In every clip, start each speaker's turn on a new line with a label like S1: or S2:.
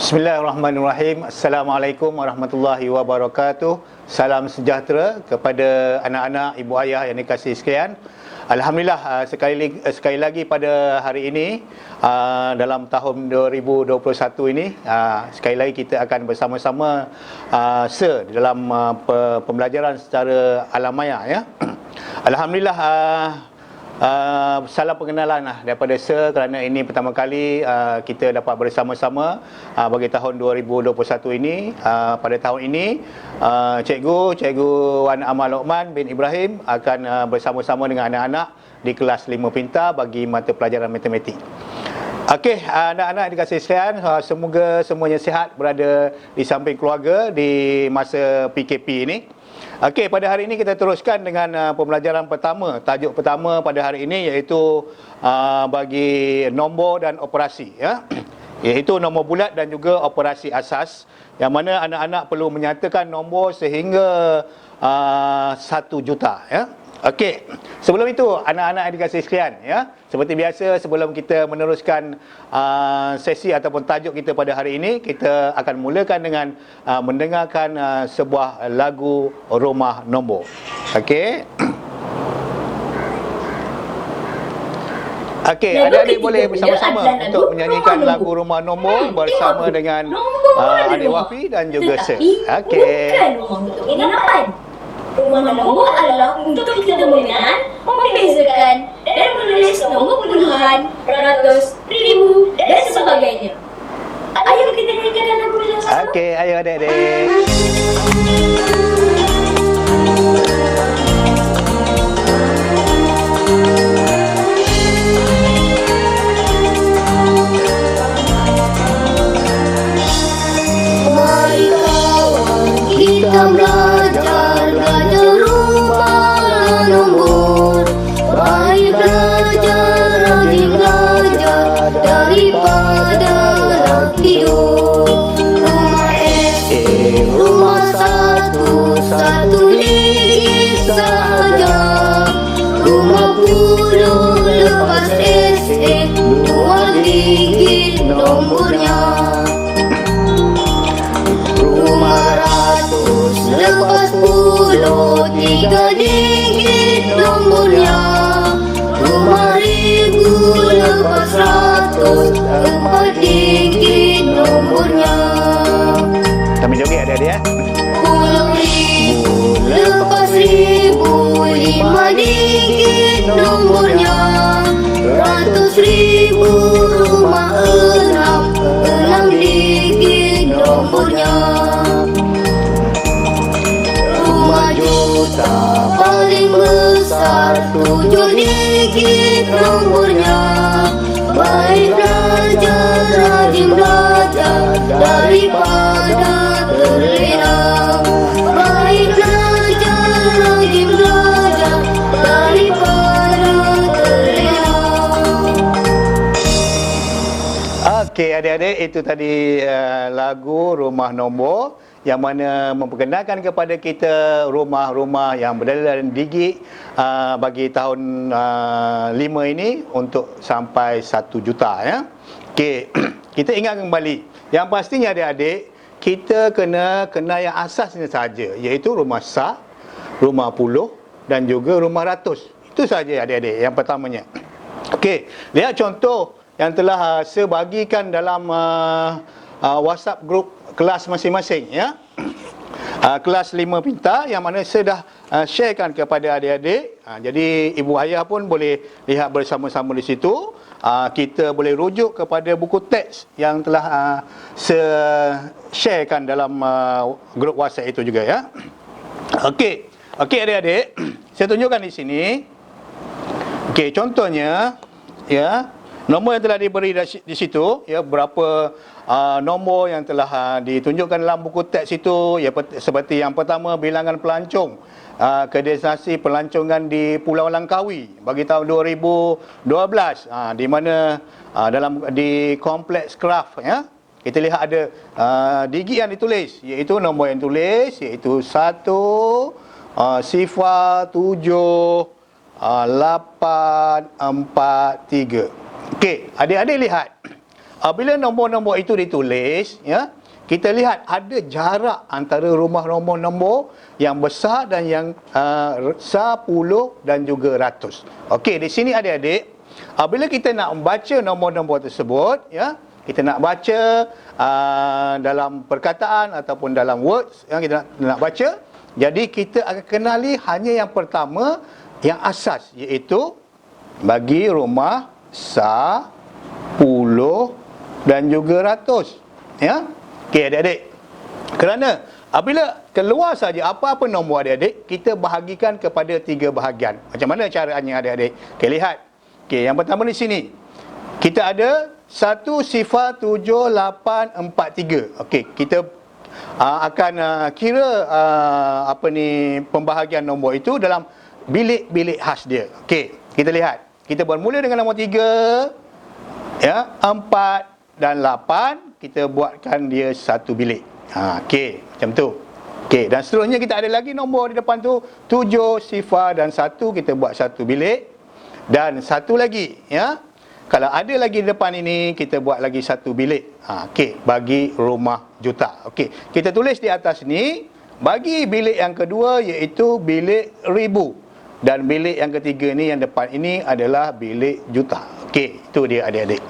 S1: Bismillahirrahmanirrahim. Assalamualaikum warahmatullahi wabarakatuh. Salam sejahtera kepada anak-anak, ibu ayah yang dikasihi sekalian. Alhamdulillah, sekali lagi pada hari ini, dalam tahun 2021 ini, sekali lagi kita akan bersama-sama dalam pembelajaran secara alam maya, ya. Alhamdulillah, salam pengenalan daripada Sir, kerana ini pertama kali kita dapat bersama-sama bagi tahun 2021 ini. Pada tahun ini Cikgu Wan Amal Lokman bin Ibrahim akan bersama-sama dengan anak-anak di kelas 5 Pintar bagi mata pelajaran matematik. Okey, anak-anak dikasihi sekalian, semoga semuanya sihat berada di samping keluarga di masa PKP ini. Okey, pada hari ini kita teruskan dengan pembelajaran pertama. Tajuk pertama pada hari ini iaitu bagi nombor dan operasi, ya. Iaitu nombor bulat dan juga operasi asas, yang mana anak-anak perlu menyatakan nombor sehingga 1 juta, ya. Okey, sebelum itu anak-anak yang dikasihi sekalian, ya, seperti biasa sebelum kita meneruskan sesi ataupun tajuk kita pada hari ini, kita akan mulakan dengan mendengarkan sebuah lagu Rumah Nombor. Okey. Okey, adik-adik boleh bersama-sama untuk menyanyikan lagu Rumah Nombor bersama dengan adik Wafi dan juga Sir. Okey.
S2: Rumah nombor adalah untuk kita kemudian membezakan dan menulis nombor puluhan, ratus, ribu dan sebagainya. Ayo kita nyanyikan lagu bersama.
S1: Okey, ayo adik-adik.
S2: Mari kawan kita belajar rumah nombor. Baik belajar, rajin belajar daripada tidur. Rumah S, rumah satu digit saja. Rumah puluh lepas SE, 2 digit nombornya. Rumah ratus lepas puluh, 3 digit nombornya. Rumah ribu lepas ratus, 4 digit nombornya.
S1: Kami joget adik-adik, ya.
S2: 10.000 lepas ribu, 5 digit nomornya. 100.000 rumah 6 digit nomornya. Rumah juta paling besar, 7 digit nomornya. Baik belajar, rajin belajar daripada terlena. Baik belajar, rajin belajar daripada terlena.
S1: Okey adik-adik, itu tadi lagu Rumah Nombor yang mana memperkenalkan kepada kita rumah-rumah yang berada dalam digit bagi tahun 5 ini untuk sampai 1 juta, ya. Okey, kita ingat kembali, yang pastinya adik-adik, kita kena yang asasnya saja, iaitu rumah sah, rumah puluh dan juga rumah ratus. Itu saja adik-adik yang pertamanya. Okey, lihat contoh yang telah saya bagikan dalam WhatsApp group kelas masing-masing, ya. Kelas 5 Pintar yang mana saya dah sharekan kepada adik-adik. Jadi ibu ayah pun boleh lihat bersama-sama di situ. Kita boleh rujuk kepada buku teks yang telah saya sharekan dalam grup WhatsApp itu juga, ya. Okey adik-adik, saya tunjukkan di sini. Okey, contohnya, ya, nombor yang telah diberi di situ, ya, berapa nombor yang telah ditunjukkan dalam buku teks itu, ya, seperti yang pertama, bilangan pelancong ke destinasi pelancongan di Pulau Langkawi bagi tahun 2012, di mana di kompleks Kraft, ya. kita lihat ada digit yang ditulis, iaitu nombor yang tulis, iaitu 1, 0, 7, 8, 4, 3. Okey, adik-adik lihat. Bila nombor-nombor itu ditulis, ya, kita lihat ada jarak antara rumah nombor yang besar dan yang 10 dan juga ratus. Okey, di sini adik-adik, bila kita nak membaca nombor-nombor tersebut, ya, kita nak baca dalam perkataan ataupun dalam words yang kita nak baca, jadi kita akan kenali hanya yang pertama, yang asas, iaitu bagi rumah 10 dan juga ratus. Ya. Okey adik-adik. Kerana apabila keluar saja apa-apa nombor adik-adik, kita bahagikan kepada 3 bahagian. Macam mana caranya adik-adik? Okey, lihat. Okey, yang pertama di sini. Kita ada 1,0,7,8,4,3. Okey, kita akan kira pembahagian nombor itu dalam bilik-bilik khas dia. Okey, kita lihat. Kita bermula dengan nombor 3, ya, 4 dan 8, kita buatkan dia satu bilik. Okey, macam tu. Okey, dan seterusnya kita ada lagi nombor di depan tu, 7, 0 dan 1, kita buat satu bilik. Dan satu lagi, ya. Kalau ada lagi di depan ini, kita buat lagi satu bilik. Okey, bagi rumah juta. Okey, kita tulis di atas ni, bagi bilik yang kedua iaitu bilik ribu. Dan bilik yang ketiga ni, yang depan ini adalah bilik juta. Okey, itu dia adik-adik.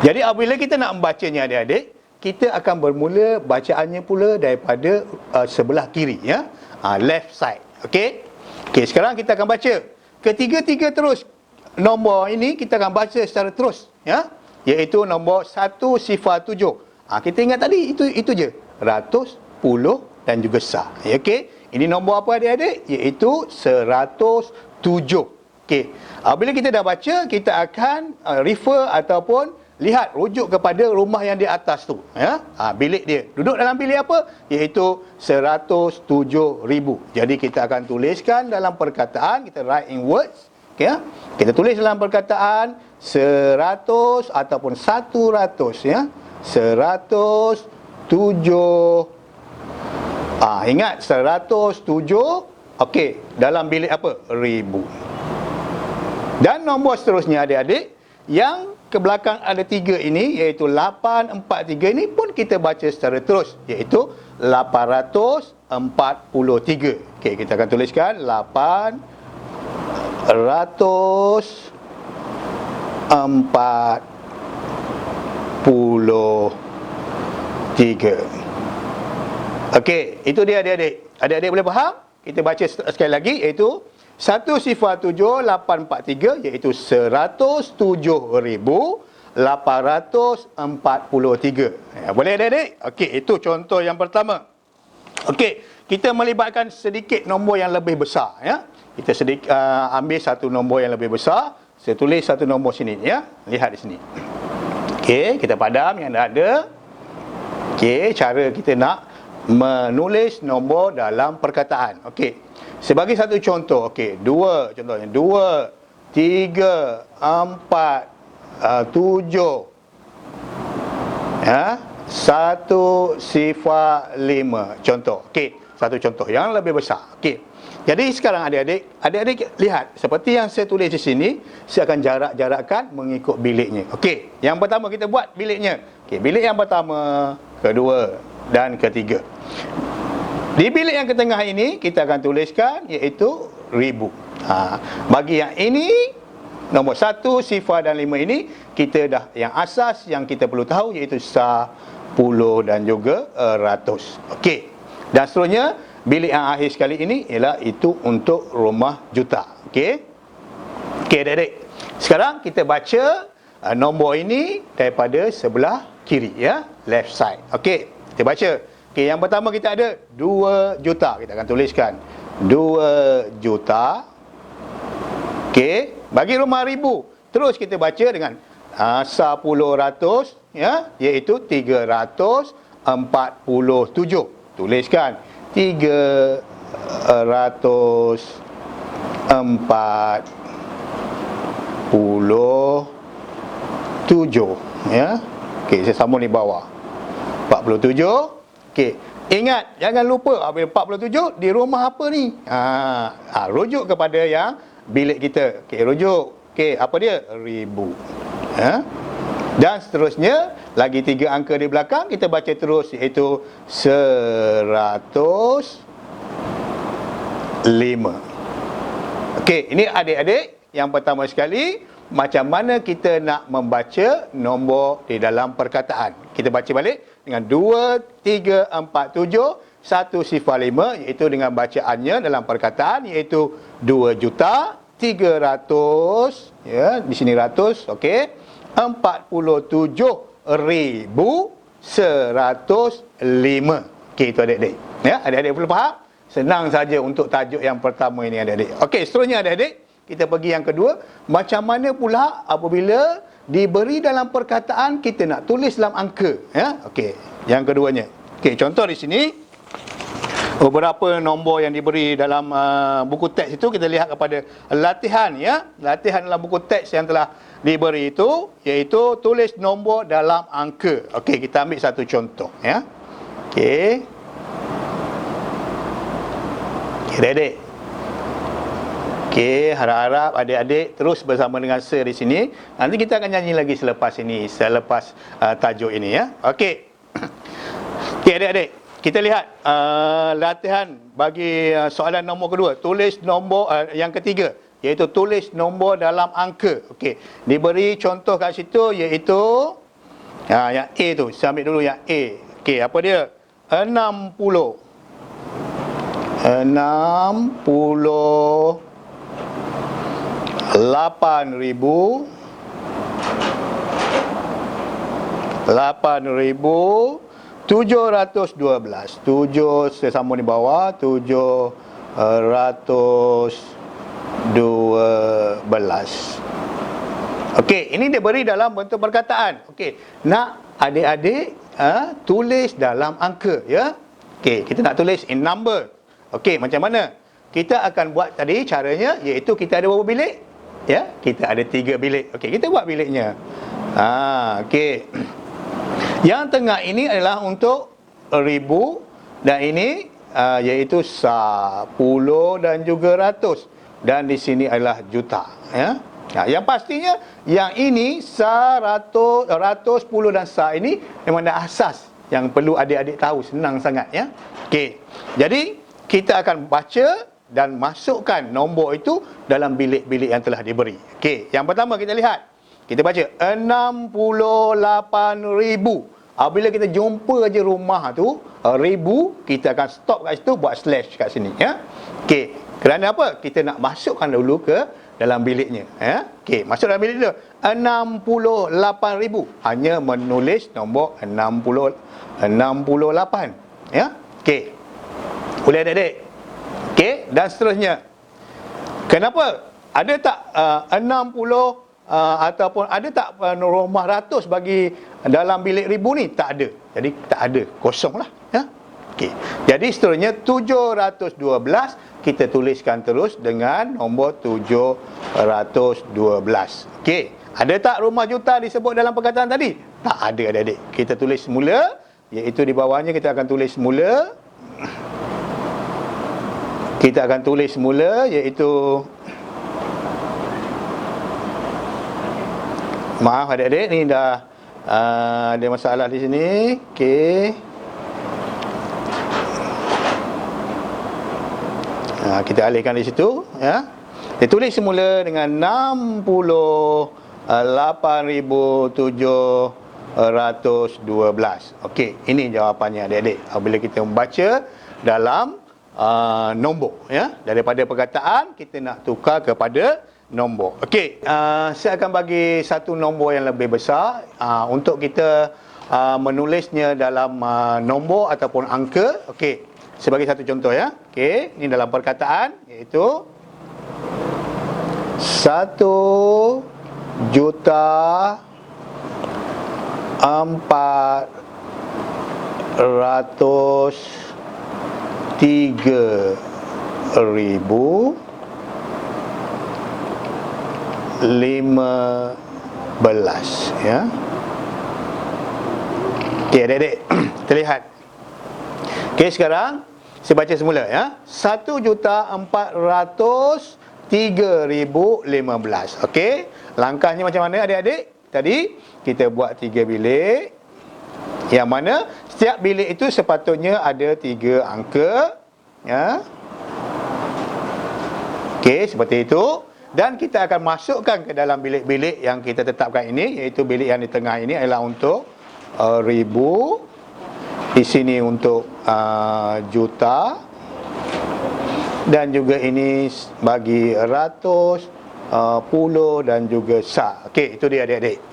S1: Jadi apabila kita nak membacanya adik-adik, kita akan bermula bacaannya pula daripada sebelah kiri, ya. Left side. Okey. Okey, sekarang kita akan baca. Ketiga-tiga terus nombor ini kita akan baca secara terus, ya. Iaitu nombor 107. Kita ingat tadi itu je. Ratus, puluh dan juga sah. Okey. Ini nombor apa adik-adik? Iaitu 107. Okey. Bila kita dah baca, kita akan refer ataupun lihat, rujuk kepada rumah yang di atas tu, ya. Bilik dia. Duduk dalam bilik apa? Iaitu 107,000. Jadi kita akan tuliskan dalam perkataan, kita write in words, ya. Kita tulis dalam perkataan 100 ataupun 100, ya. 107. Ingat 107. Okey, dalam bilik apa? 1000. Dan nombor seterusnya adik-adik, yang ke belakang ada 3 ini, iaitu 843 ini pun kita baca secara terus, iaitu 843. Okey, kita akan tuliskan 843. Okey, itu dia adik-adik. Adik-adik boleh faham? Kita baca sekali lagi, iaitu 107,843, iaitu 107,843. Boleh adik-adik? Okey, itu contoh yang pertama. Okey, kita melibatkan sedikit nombor yang lebih besar, ya. Kita ambil satu nombor yang lebih besar. Saya tulis satu nombor sini, ya. Lihat di sini. Okey, kita padam yang ada. Okey, cara kita nak menulis nombor dalam perkataan. Okey. Sebagai satu contoh, okey, 2 contohnya. 2, 3, 4, 7. Ya, 105. Contoh. Okey, satu contoh yang lebih besar. Okey. Jadi sekarang adik-adik lihat seperti yang saya tulis di sini, saya akan jarak-jarakkan mengikut biliknya. Okey, yang pertama kita buat biliknya. Okey, bilik yang pertama, kedua dan ketiga. Di bilik yang ke tengah ini kita akan tuliskan iaitu 1000. Bagi yang ini nombor 1, 0 dan 5 ini, kita dah yang asas yang kita perlu tahu iaitu 10 dan juga ratus. Okey. Dan seterusnya bilik yang akhir sekali ini ialah itu untuk rumah juta. Okey. Okey adik-adik. Sekarang kita baca nombor ini daripada sebelah kiri, ya, left side. Okey, kita baca. Okey, yang pertama kita ada 2 juta. Kita akan tuliskan 2 juta. Okey, bagi rumah 1000, terus kita baca dengan 10 ya, iaitu 347. Tuliskan 347, ya. Okey, saya sambung di bawah. 47. Okey. Ingat, jangan lupa apabila 47 di rumah apa ni? Rujuk kepada yang bilik kita. Okey, rujuk. Okey, apa dia? Ribu. Dan seterusnya, lagi 3 angka di belakang kita baca terus, iaitu 105. Okey, ini adik-adik yang pertama sekali, macam mana kita nak membaca nombor di dalam perkataan. Kita baca balik dengan 2, 3, 4, 7, 105, iaitu dengan bacaannya dalam perkataan, iaitu 2,300,000, ya, di sini ratus, okey, 47,105. Okey, itu adik-adik. Ya, adik-adik perlu faham? Senang saja untuk tajuk yang pertama ini, adik-adik. Okey, seterusnya adik-adik, kita pergi yang kedua. Macam mana pula apabila diberi dalam perkataan kita nak tulis dalam angka, ya? Okey, yang keduanya. Okey, contoh di sini beberapa nombor yang diberi dalam buku teks itu, kita lihat kepada latihan, ya. Latihan dalam buku teks yang telah diberi itu, iaitu tulis nombor dalam angka. Okey, kita ambil satu contoh, ya. Okey. Okey, adik-adik. Okey, harap-harap adik-adik terus bersama dengan Sir di sini. Nanti kita akan nyanyi lagi selepas ini, selepas tajuk ini, ya. Okey. Okey, adik-adik, kita lihat latihan bagi soalan nombor kedua. Tulis nombor yang ketiga, iaitu tulis nombor dalam angka. Okey, diberi contoh kat situ, iaitu yang A tu. Saya ambil dulu yang A. Okey, apa dia? 60. 8,712. 7 saya sambung di bawah, 712. Okey, ini dia beri dalam bentuk perkataan. Okey, nak adik-adik tulis dalam angka, ya. Okey, kita nak tulis in number. Okey, macam mana? Kita akan buat tadi caranya, iaitu kita ada berapa bilik? Ya, kita ada 3 bilik. Okey, kita buat biliknya. Okey. Yang tengah ini adalah untuk ribu, dan ini iaitu 10 dan juga ratus, dan di sini adalah juta, ya. Yang pastinya yang ini 100, 10 dan ini memang dah asas yang perlu adik-adik tahu, senang sangat, ya. Okey. Jadi kita akan baca dan masukkan nombor itu dalam bilik-bilik yang telah diberi. Okey, yang pertama kita lihat. Kita baca 68,000. Apabila kita jumpa aja rumah tu, ribu, kita akan stop kat situ, buat slash kat sini, ya. Okey, kerana apa? Kita nak masukkan dulu ke dalam biliknya, ya. Okey, masuk dalam bilik dulu. 68,000. Hanya menulis nombor 68, ya. Okey. Boleh adik-adik? Okey, dan seterusnya. Kenapa? Ada tak 60 ataupun ada tak rumah ratus bagi dalam bilik ribu ni? Tak ada. Jadi tak ada, kosong lah, ya. Okey. Jadi seterusnya 712 kita tuliskan terus dengan nombor 712. Okey. Ada tak rumah juta disebut dalam perkataan tadi? Tak ada, adik-adik. Kita tulis semula, iaitu di bawahnya kita akan tulis semula. Kita akan tulis semula, iaitu, maaf adik-adik, ni dah ada masalah di sini. Okey. Kita alihkan di situ, ya. Kita tulis semula dengan 68,712. Okey, ini jawapannya adik-adik. Apabila kita membaca dalam nombor, ya, daripada perkataan kita nak tukar kepada nombor. Okey, saya akan bagi satu nombor yang lebih besar untuk kita menulisnya dalam nombor ataupun angka. Okey, sebagai satu contoh, ya. Okey, ini dalam perkataan, iaitu 1,403,015, ya. Okey adik-adik, Kita lihat. Okey, sekarang saya baca semula ya. 1,403,015. Okey. Langkahnya macam mana adik-adik? Tadi kita buat 3 bilik. Yang mana setiap bilik itu sepatutnya ada 3 angka, ya. Okey, seperti itu. Dan kita akan masukkan ke dalam bilik-bilik yang kita tetapkan ini, iaitu bilik yang di tengah ini adalah untuk ribu. Di sini untuk juta. Dan juga ini bagi ratus, puluh dan juga sa. Okey, itu dia adik-adik.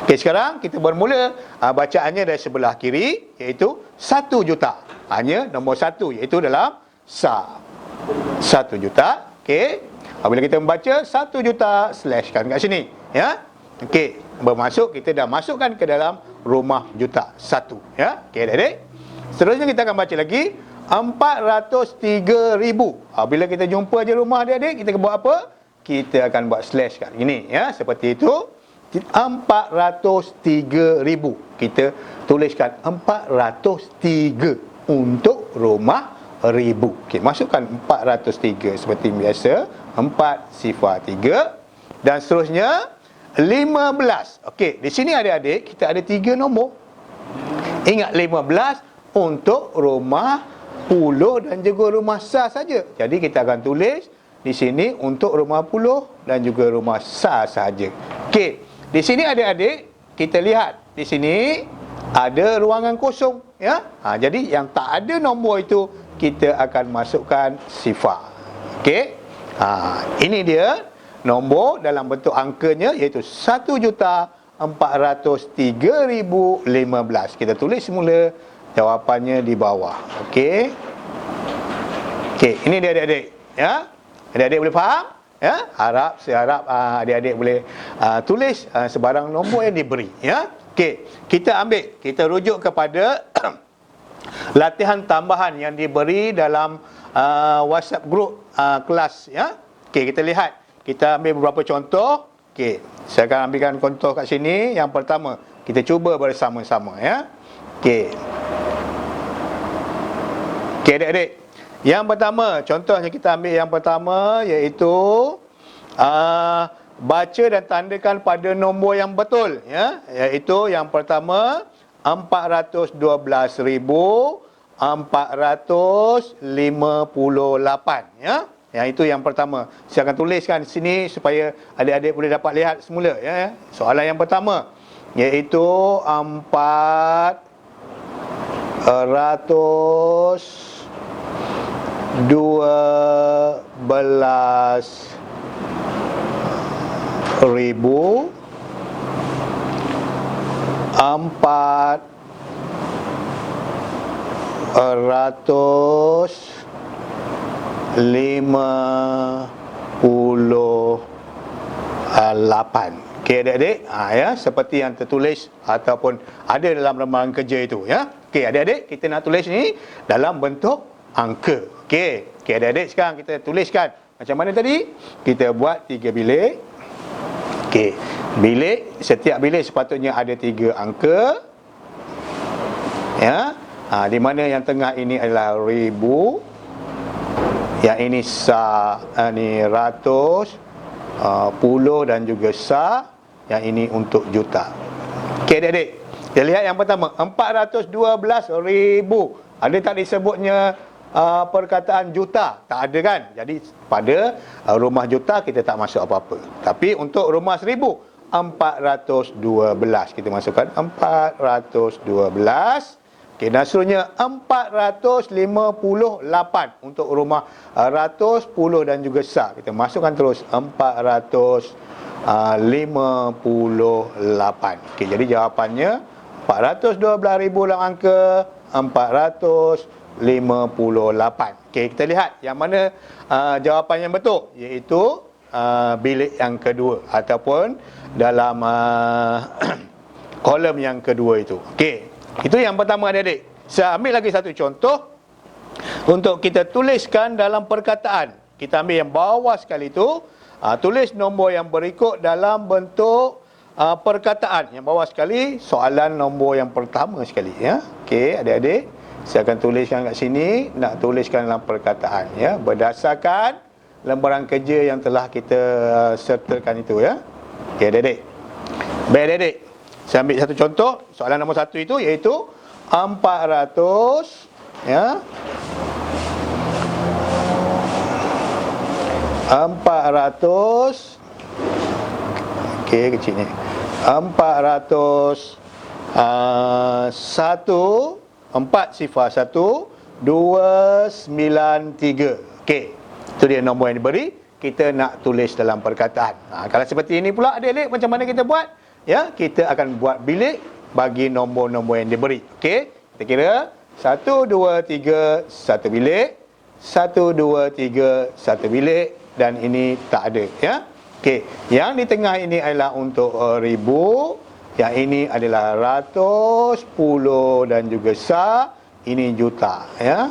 S1: Okey, sekarang kita bermula bacaannya dari sebelah kiri, iaitu 1 juta. Hanya nombor 1, iaitu dalam sa. 1 juta. Okey. Apabila kita membaca 1 juta, slashkan kat sini, ya. Okey, bermasuk kita dah masukkan ke dalam rumah juta 1, ya. Okey adik-adik. Seterusnya kita akan baca lagi 403,000. Bila kita jumpa je rumah adik-adik, kita buat apa? Kita akan buat slash kat ini, ya, seperti itu. 403,000. Kita tuliskan 403 untuk rumah ribu. Okey, masukkan 403 seperti biasa. 4 sifar 3 dan seterusnya 15. Okey, di sini adik-adik kita ada 3 nombor. Ingat 15 untuk rumah puluh dan juga rumah sa saja. Jadi kita akan tulis di sini untuk rumah puluh dan juga rumah sa saja. Okey, di sini adik-adik kita lihat di sini ada ruangan kosong, ya. Jadi yang tak ada nombor itu kita akan masukkan sifar. Okey. Ini dia nombor dalam bentuk angkanya, iaitu 1,403,015. Kita tulis semula jawapannya di bawah. Okey. Okey, ini dia adik-adik, ya. Adik-adik boleh faham? Ya, saya harap adik-adik boleh tulis sebarang nombor yang diberi, ya. Okey, kita rujuk kepada latihan tambahan yang diberi dalam WhatsApp group kelas, ya. Okey, kita lihat. Kita ambil beberapa contoh. Okey, saya akan ambilkan contoh kat sini. Yang pertama, kita cuba bersama-sama, ya. Okey. Okey adik-adik. Yang pertama, contohnya kita ambil yang pertama, iaitu baca dan tandakan pada nombor yang betul, ya. Iaitu yang pertama 412,458, ya. Yang itu yang pertama. Saya akan tuliskan di sini supaya adik-adik boleh dapat lihat semula, ya. Soalan yang pertama iaitu 412,458 Okey adik-adik, ya, seperti yang tertulis ataupun ada dalam lembaran kerja itu, ya. Okey adik-adik, kita nak tulis ni dalam bentuk angka. Okey adik-adik, sekarang kita tuliskan macam mana tadi? Kita buat 3 bilik. Okey, setiap bilik sepatutnya ada 3 angka, ya. Di mana yang tengah ini adalah ribu, yang ini sa, ni ratus, puluh dan juga sa, yang ini untuk juta. Okey adik-adik, kita lihat yang pertama 412,000. Ada tak disebutnya perkataan juta? Tak ada kan? Jadi pada rumah juta kita tak masuk apa-apa. Tapi untuk rumah 1000, 412 kita masukkan 412. Okey, dan seterusnya 458 untuk rumah ratus, puluh dan juga sa. Kita masukkan terus 458. Okey, jadi jawapannya 412,000 dalam angka 458. Okey, kita lihat yang mana jawapan yang betul, iaitu bilik yang kedua ataupun dalam kolom yang kedua itu. Okey, itu yang pertama adik-adik. Saya ambil lagi satu contoh untuk kita tuliskan dalam perkataan. Kita ambil yang bawah sekali itu, tulis nombor yang berikut dalam bentuk perkataan. Yang bawah sekali, soalan nombor yang pertama sekali, ya. Okey, adik-adik, saya akan tuliskan kat sini, nak tuliskan dalam perkataan, ya, berdasarkan lembaran kerja yang telah kita sertakan itu, ya. Okey, adik-adik. Baik, adik-adik. Saya ambil satu contoh, soalan nombor 1 itu iaitu 400, ya. 400. Okey, kecil ni. 400 1 4 sifar 1 293. Okey. Itu dia nombor yang diberi. Kita nak tulis dalam perkataan. Kalau seperti ini pula adik-adik, macam mana kita buat? Ya, kita akan buat bilik bagi nombor-nombor yang diberi. Okey. Kita kira 1 2 3 1 bilik. 1 2 3 1 bilik dan ini tak ada, ya. Okey, yang di tengah ini adalah untuk ribu, yang ini adalah ratus, puluh dan juga sa, ini juta, ya.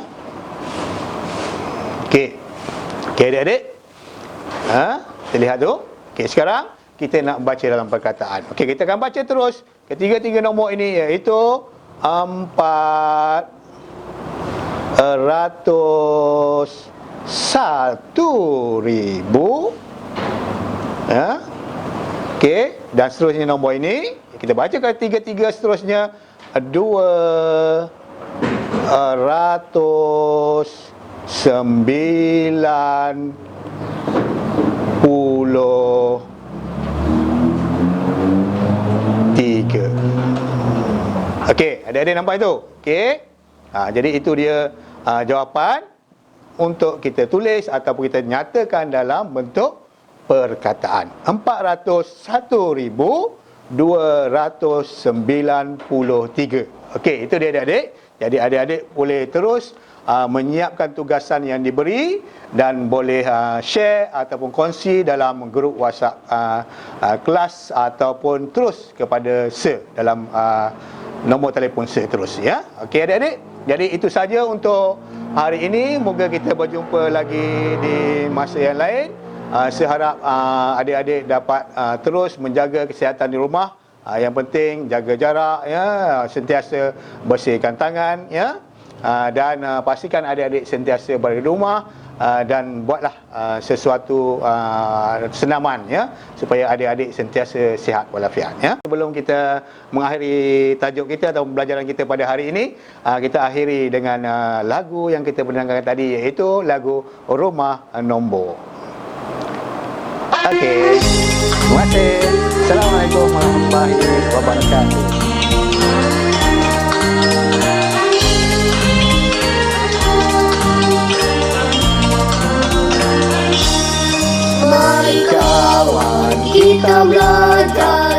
S1: Okey. Okey adik-adik. Kita lihat tu. Okey, sekarang kita nak baca dalam perkataan. Okey, kita akan baca terus ketiga-tiga nombor ini iaitu 401,000, ya. Okey, dan seterusnya nombor ini kita baca ketiga-tiga seterusnya 293. Okey, adik-adik nampak itu? Okey. Jadi itu dia jawapan untuk kita tulis ataupun kita nyatakan dalam bentuk perkataan. 401,293. Okey, itu dia adik-adik. Jadi adik-adik boleh terus menyiapkan tugasan yang diberi dan boleh share ataupun kongsi dalam grup WhatsApp kelas ataupun terus kepada Sir dalam nombor telefon Sir terus, ya. Okey adik-adik. Jadi itu saja untuk hari ini. Moga kita berjumpa lagi di masa yang lain. Saya harap adik-adik dapat terus menjaga kesihatan di rumah. Yang penting jaga jarak, ya, sentiasa bersihkan tangan, ya. Dan pastikan adik-adik sentiasa berada di rumah dan buatlah sesuatu senaman, ya, supaya adik-adik sentiasa sihat walafiat, ya. Sebelum kita mengakhiri tajuk kita atau pembelajaran kita pada hari ini, kita akhiri dengan lagu yang kita mendengarkan tadi iaitu lagu Rumah Nombor. Okey. Terima kasih. Assalamualaikum warahmatullahi wabarakatuh.
S2: Mari kawan kita belajar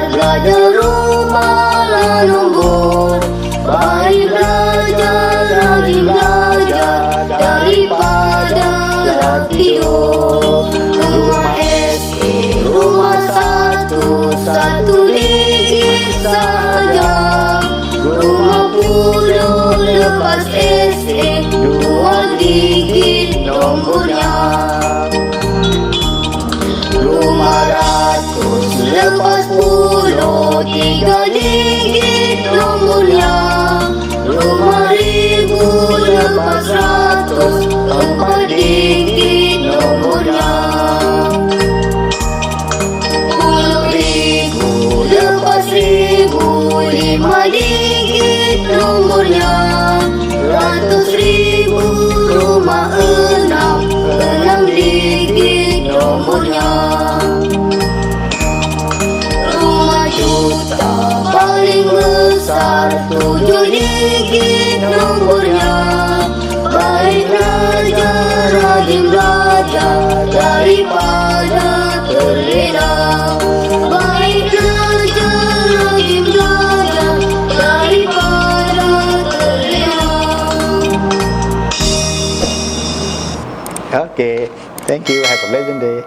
S2: rumah nombor. Baik belajar daripada radio. Rumah SE, rumah satu digit saja. Rumah puluh lepas SE, 2 digit nombornya. Rumah ratus lepas puluh, 3 digit nomornya. Rumah ribu lepas ratus, 4 digit nomornya. 10,000 lepas ribu, 5 digit nomornya. 100,000 rumah 6 digit nomornya. Rumah juta paling besar, 7 digit nomornya. Baik rajin belajar daripada terlena. Baik rajin belajar daripada terlena.
S1: Okay. Thank you. Have a pleasant day.